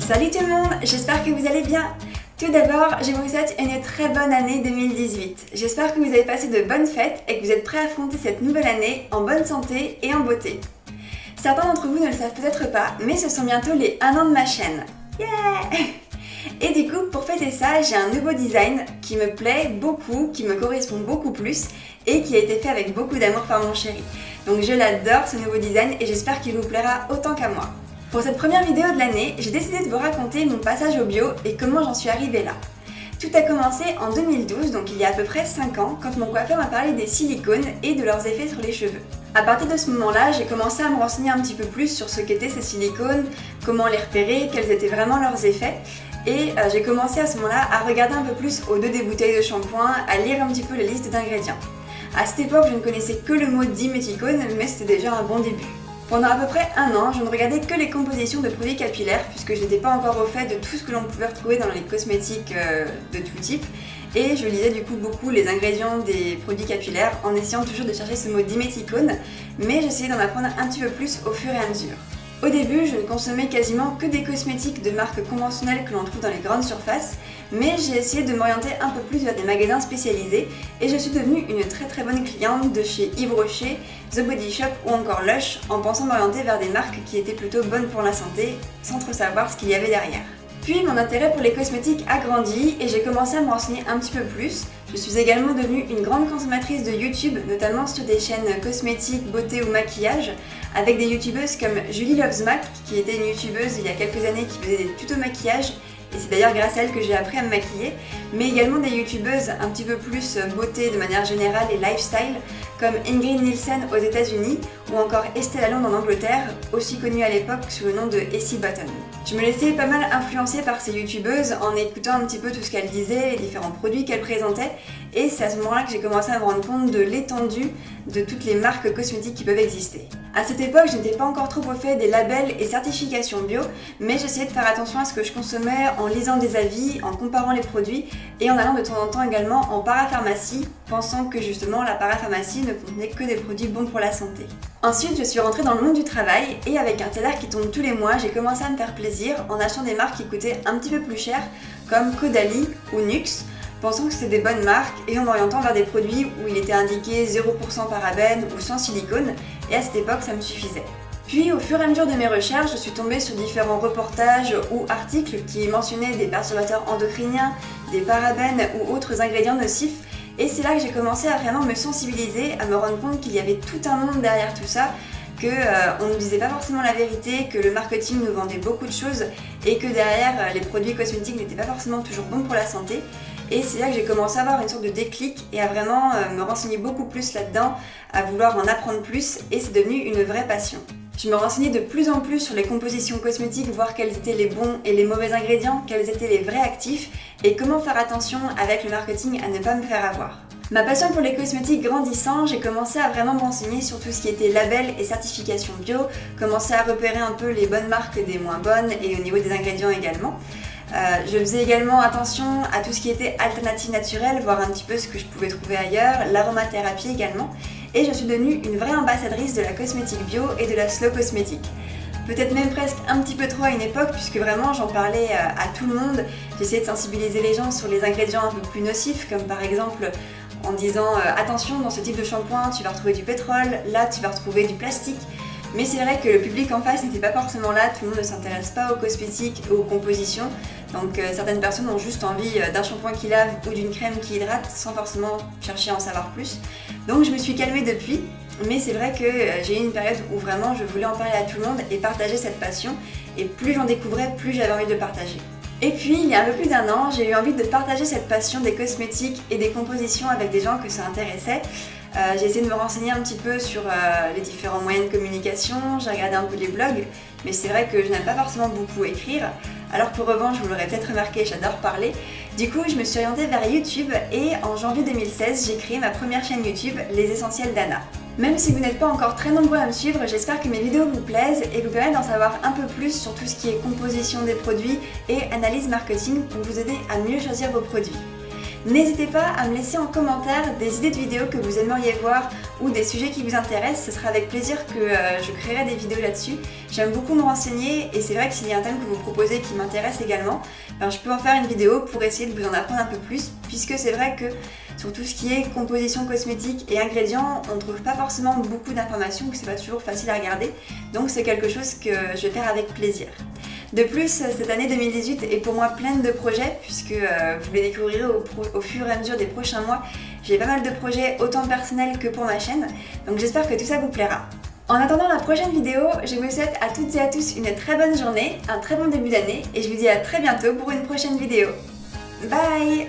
Salut tout le monde, j'espère que vous allez bien. Tout d'abord, je vous souhaite une très bonne année 2018. J'espère que vous avez passé de bonnes fêtes et que vous êtes prêts à affronter cette nouvelle année en bonne santé et en beauté. Certains d'entre vous ne le savent peut-être pas, mais ce sont bientôt les 1 an de ma chaîne. Yeah! Et du coup, pour fêter ça, j'ai un nouveau design qui me plaît beaucoup, qui me correspond beaucoup plus et qui a été fait avec beaucoup d'amour par mon chéri. Donc je l'adore ce nouveau design et j'espère qu'il vous plaira autant qu'à moi. Pour cette première vidéo de l'année, j'ai décidé de vous raconter mon passage au bio et comment j'en suis arrivée là. Tout a commencé en 2012, donc il y a à peu près 5 ans, quand mon coiffeur m'a parlé des silicones et de leurs effets sur les cheveux. À partir de ce moment-là, j'ai commencé à me renseigner un petit peu plus sur ce qu'étaient ces silicones, comment les repérer, quels étaient vraiment leurs effets. Et j'ai commencé à ce moment-là à regarder un peu plus au-dos des bouteilles de shampoing, à lire un petit peu les listes d'ingrédients. À cette époque, je ne connaissais que le mot diméthicone, mais c'était déjà un bon début. Pendant à peu près 1 an, je ne regardais que les compositions de produits capillaires puisque je n'étais pas encore au fait de tout ce que l'on pouvait retrouver dans les cosmétiques de tout type. Et je lisais du coup beaucoup les ingrédients des produits capillaires en essayant toujours de chercher ce mot diméthicone, mais j'essayais d'en apprendre un petit peu plus au fur et à mesure. Au début, je ne consommais quasiment que des cosmétiques de marques conventionnelles que l'on trouve dans les grandes surfaces, mais j'ai essayé de m'orienter un peu plus vers des magasins spécialisés et je suis devenue une très bonne cliente de chez Yves Rocher, The Body Shop ou encore Lush en pensant m'orienter vers des marques qui étaient plutôt bonnes pour la santé sans trop savoir ce qu'il y avait derrière. Puis mon intérêt pour les cosmétiques a grandi et j'ai commencé à me renseigner un petit peu plus. Je suis également devenue une grande consommatrice de YouTube, notamment sur des chaînes cosmétiques, beauté ou maquillage, avec des youtubeuses comme Julie Loves Mac, qui était une youtubeuse il y a quelques années qui faisait des tutos maquillage, et c'est d'ailleurs grâce à elle que j'ai appris à me maquiller, mais également des youtubeuses un petit peu plus beauté de manière générale et lifestyle, comme Ingrid Nielsen aux États-Unis ou encore Estelle Lalonde en Angleterre, aussi connue à l'époque sous le nom de Essie Button. Je me laissais pas mal influencer par ces youtubeuses en écoutant un petit peu tout ce qu'elles disaient, les différents produits qu'elles présentaient, et c'est à ce moment-là que j'ai commencé à me rendre compte de l'étendue de toutes les marques cosmétiques qui peuvent exister. À cette époque, je n'étais pas encore trop au fait des labels et certifications bio, mais j'essayais de faire attention à ce que je consommais en lisant des avis, en comparant les produits et en allant de temps en temps également en parapharmacie, pensant que justement la parapharmacie ne contenait que des produits bons pour la santé. Ensuite, je suis rentrée dans le monde du travail et avec un salaire qui tombe tous les mois, j'ai commencé à me faire plaisir en achetant des marques qui coûtaient un petit peu plus cher, comme Caudalie ou Nuxe, pensant que c'était des bonnes marques et en m'orientant vers des produits où il était indiqué 0% parabènes ou sans silicone, et à cette époque ça me suffisait. Puis au fur et à mesure de mes recherches, je suis tombée sur différents reportages ou articles qui mentionnaient des perturbateurs endocriniens, des parabènes ou autres ingrédients nocifs, et c'est là que j'ai commencé à vraiment me sensibiliser, à me rendre compte qu'il y avait tout un monde derrière tout ça, qu'on ne disait pas forcément la vérité, que le marketing nous vendait beaucoup de choses et que derrière les produits cosmétiques n'étaient pas forcément toujours bons pour la santé. Et c'est là que j'ai commencé à avoir une sorte de déclic et à vraiment me renseigner beaucoup plus là-dedans, à vouloir en apprendre plus et c'est devenu une vraie passion. Je me renseignais de plus en plus sur les compositions cosmétiques, voir quels étaient les bons et les mauvais ingrédients, quels étaient les vrais actifs et comment faire attention avec le marketing à ne pas me faire avoir. Ma passion pour les cosmétiques grandissant, j'ai commencé à vraiment me renseigner sur tout ce qui était label et certification bio, commencer à repérer un peu les bonnes marques des moins bonnes et au niveau des ingrédients également. Je faisais également attention à tout ce qui était alternative naturelle, voir un petit peu ce que je pouvais trouver ailleurs, l'aromathérapie également, et je suis devenue une vraie ambassadrice de la cosmétique bio et de la slow cosmétique. Peut-être même presque un petit peu trop à une époque puisque vraiment j'en parlais à tout le monde, j'essayais de sensibiliser les gens sur les ingrédients un peu plus nocifs comme par exemple en disant attention dans ce type de shampoing tu vas retrouver du pétrole, là tu vas retrouver du plastique. Mais c'est vrai que le public en face n'était pas forcément là, tout le monde ne s'intéresse pas aux cosmétiques ou aux compositions. Donc certaines personnes ont juste envie d'un shampoing qui lave ou d'une crème qui hydrate sans forcément chercher à en savoir plus. Donc je me suis calmée depuis, mais c'est vrai que j'ai eu une période où vraiment je voulais en parler à tout le monde et partager cette passion. Et plus j'en découvrais, plus j'avais envie de le partager. Et puis, il y a un peu plus d'1 an, j'ai eu envie de partager cette passion des cosmétiques et des compositions avec des gens que ça intéressait. J'ai essayé de me renseigner un petit peu sur les différents moyens de communication, j'ai regardé un peu les blogs, mais c'est vrai que je n'aime pas forcément beaucoup écrire, alors qu'en revanche, vous l'aurez peut-être remarqué, j'adore parler. Du coup, je me suis orientée vers YouTube et en janvier 2016, j'ai créé ma première chaîne YouTube, Les Essentiels d'Anna. Même si vous n'êtes pas encore très nombreux à me suivre, j'espère que mes vidéos vous plaisent et vous permettent d'en savoir un peu plus sur tout ce qui est composition des produits et analyse marketing pour vous aider à mieux choisir vos produits. N'hésitez pas à me laisser en commentaire des idées de vidéos que vous aimeriez voir ou des sujets qui vous intéressent, ce sera avec plaisir que je créerai des vidéos là-dessus. J'aime beaucoup me renseigner et c'est vrai que s'il y a un thème que vous proposez qui m'intéresse également, je peux en faire une vidéo pour essayer de vous en apprendre un peu plus, puisque c'est vrai que sur tout ce qui est composition cosmétique et ingrédients, on ne trouve pas forcément beaucoup d'informations, que c'est pas toujours facile à regarder, donc c'est quelque chose que je vais faire avec plaisir. De plus, cette année 2018 est pour moi pleine de projets, puisque vous les découvrirez au fur et à mesure des prochains mois. J'ai pas mal de projets autant personnels que pour ma chaîne, donc j'espère que tout ça vous plaira. En attendant la prochaine vidéo, je vous souhaite à toutes et à tous une très bonne journée, un très bon début d'année, et je vous dis à très bientôt pour une prochaine vidéo. Bye!